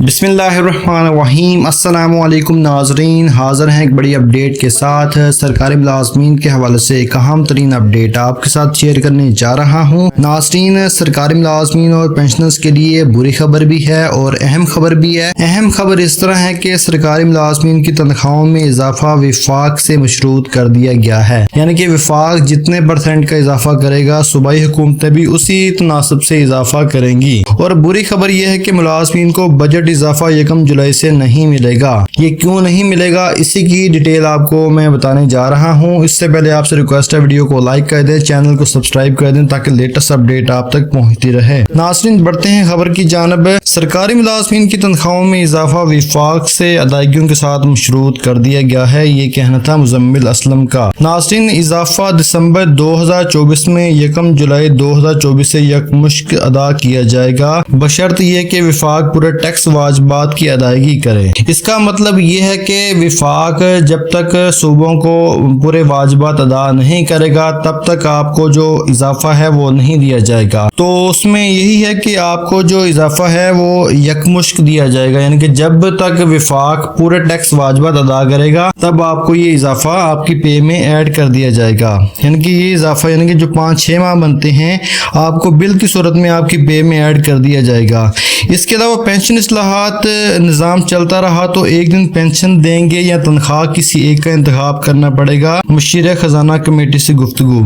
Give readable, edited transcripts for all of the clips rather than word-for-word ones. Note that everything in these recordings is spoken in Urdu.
بسم اللہ الرحمن الرحیم۔ السلام علیکم ناظرین، حاضر ہیں ایک بڑی اپڈیٹ کے ساتھ۔ سرکاری ملازمین کے حوالے سے ایک اہم ترین اپڈیٹ آپ کے ساتھ شیئر کرنے جا رہا ہوں۔ ناظرین، سرکاری ملازمین اور پینشنرز کے لیے بری خبر بھی ہے اور اہم خبر بھی ہے۔ اہم خبر اس طرح ہے کہ سرکاری ملازمین کی تنخواہوں میں اضافہ وفاق سے مشروط کر دیا گیا ہے، یعنی کہ وفاق جتنے % کا اضافہ کرے گا صوبائی حکومتیں بھی اسی تناسب سے اضافہ کریں گی۔ اور بری خبر یہ ہے کہ ملازمین کو بجٹ اضافہ 1 جولائی سے نہیں ملے گا۔ یہ کیوں نہیں ملے گا، اسی کی ڈیٹیل آپ کو میں بتانے جا رہا ہوں۔ اس سے پہلے آپ سے ریکویسٹ ہے ویڈیو کو لائک کر دیں، چینل کو سبسکرائب کر دیں تاکہ لیٹسٹ اپڈیٹ آپ تک پہنچتی رہے۔ ناظرین، بڑھتے ہیں خبر کی جانب۔ سرکاری ملازمین کی تنخواہوں میں اضافہ وفاق سے ادائیگیوں کے ساتھ مشروط کر دیا گیا ہے، یہ کہنا تھا مزمل اسلم کا۔ ناظرین، اضافہ دسمبر 2024 میں 1 جولائی 2024 سے یکمشت ادا کیا جائے گا، بشرط یہ کہ وفاق پورے ٹیکس واجبات کی ادائیگی کرے۔ اس کا مطلب یہ ہے کہ وفاق جب تک صوبوں کو پورے واجبات ادا نہیں کرے گا تب تک آپ کو جو اضافہ ہے وہ نہیں دیا جائے گا۔ تو اس میں یہی ہے کہ آپ کو جو اضافہ ہے وہ یکمشت دیا جائے گا، یعنی کہ جب تک وفاق پورے ٹیکس واجبات ادا کرے گا تب آپ کو یہ اضافہ آپ کی پے میں ایڈ کر دیا جائے گا۔ یعنی کہ یہ اضافہ یعنی کہ جو 5-6 ماہ بنتے ہیں آپ کو بل کی صورت میں آپ کی پے میں ایڈ کر دیا جائے گا۔ اس کے علاوہ پینشن اصلاحات نظام چلتا رہا تو ایک دن پینشن دیں گے یا تنخواہ کسی ایک کا انتخاب کرنا پڑے گا، مشیر خزانہ کمیٹی سے گفتگو۔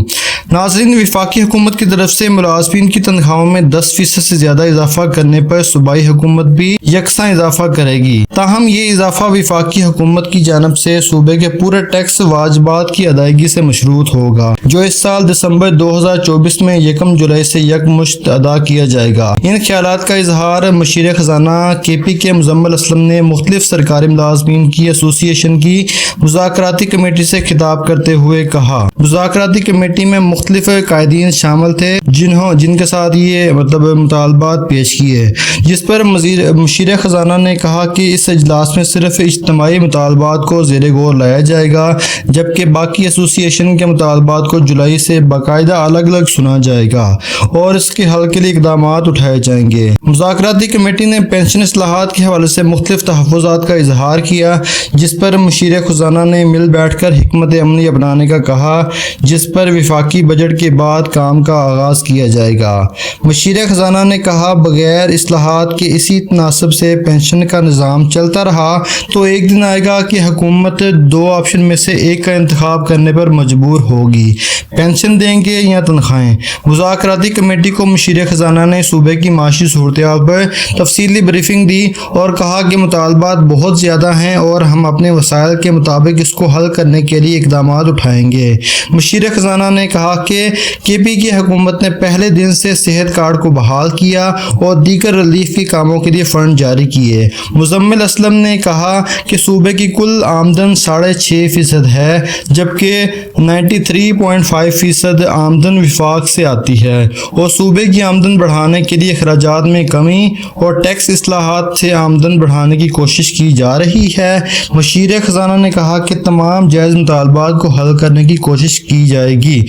ناظرین، وفاقی حکومت کی طرف سے ملازمین کی تنخواہوں میں 10% سے زیادہ اضافہ کرنے پر صوبائی حکومت بھی یکساں اضافہ کرے گی۔ تاہم یہ اضافہ وفاقی حکومت کی جانب سے صوبے کے پورے ٹیکس واجبات کی ادائیگی سے مشروط ہوگا، جو اس سال دسمبر 2024 میں 1 جولائی سے یکمشت ادا کیا جائے گا۔ ان خیالات کا اظہار مشیر خزانہ KP کے مزمل اسلم نے مختلف سرکاری ملازمین کی ایسوسی ایشن کی مذاکراتی کمیٹی سے خطاب کرتے ہوئے کہا۔ مذاکراتی کمیٹی میں مختلف قائدین شامل تھے جن کے ساتھ یہ مطالبات پیش کیے، جس پر مشیر خزانہ نے کہا کہ اس اجلاس میں صرف اجتماعی مطالبات کو زیر غور لایا جائے گا، جبکہ باقی ایسوسی ایشن کے مطالبات کو جولائی سے باقاعدہ الگ الگ سنا جائے گا اور اس کے حل کے لیے اقدامات اٹھائے جائیں گے۔ مذاکراتی کمیٹی نے پینشن اصلاحات کے حوالے سے مختلف تحفظات کا اظہار کیا، جس پر مشیر خزانہ نے مل بیٹھ کر حکمت عملی اپنانے کا کہا، جس پر وفاقی بجٹ کے بعد کام کا آغاز کیا جائے گا۔ مشیر خزانہ نے کہا، بغیر اصلاحات کے اسی تناسب سے پینشن کا نظام چلتا رہا تو ایک دن آئے گا کہ حکومت 2 آپشن میں سے ایک کا انتخاب کرنے پر مجبور ہوگی، پینشن دیں گے یا تنخواہیں۔ مذاکراتی کمیٹی کو مشیر خزانہ نے صوبے کی معاشی صورتحال پر تفصیلی بریفنگ دی اور کہا کہ مطالبات بہت زیادہ ہیں اور ہم اپنے وسائل کے مطابق اس کو حل کرنے کے لیے اقدامات اٹھائیں گے۔ مشیر خزانہ نے کہا کہ KP کی حکومت نے پہلے دن سے صحت کارڈ کو بحال کیا اور دیگر ریلیف کے کاموں کے لیے فنڈ جاری کیے۔ مزمل اسلم نے کہا کہ صوبے کی کل آمدن 6.5% ہے، جبکہ 93.5% آمدن وفاق سے آتی ہے اور صوبے کی آمدن بڑھانے کے لیے اخراجات میں کمی اور ٹیکس اصلاحات سے آمدن بڑھانے کی کوشش کی جا رہی ہے۔ مشیر خزانہ نے کہا کہ تمام جائز مطالبات کو حل کرنے کی کوشش کی جائے گی۔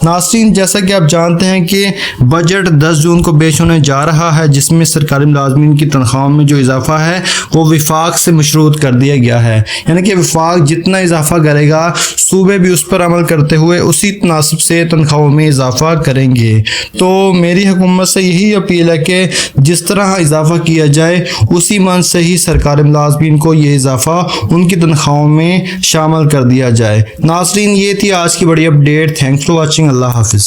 ناظرین، جیسا کہ آپ جانتے ہیں کہ بجٹ 10 جون کو پیش ہونے جا رہا ہے، جس میں سرکاری ملازمین کی تنخواہوں میں جو اضافہ ہے وہ وفاق سے مشروط کر دیا گیا ہے، یعنی کہ وفاق جتنا اضافہ کرے گا صوبے بھی اس پر عمل کرتے ہوئے اسی تناسب سے تنخواہوں میں اضافہ کریں گے۔ تو میری حکومت سے یہی اپیل ہے کہ جس طرح اضافہ کیا جائے اسی من سے ہی سرکاری ملازمین کو یہ اضافہ ان کی تنخواہوں میں شامل کر دیا جائے۔ ناظرین، یہ تھی آج کی بڑی update. Thanks for watching. Allah حافظ۔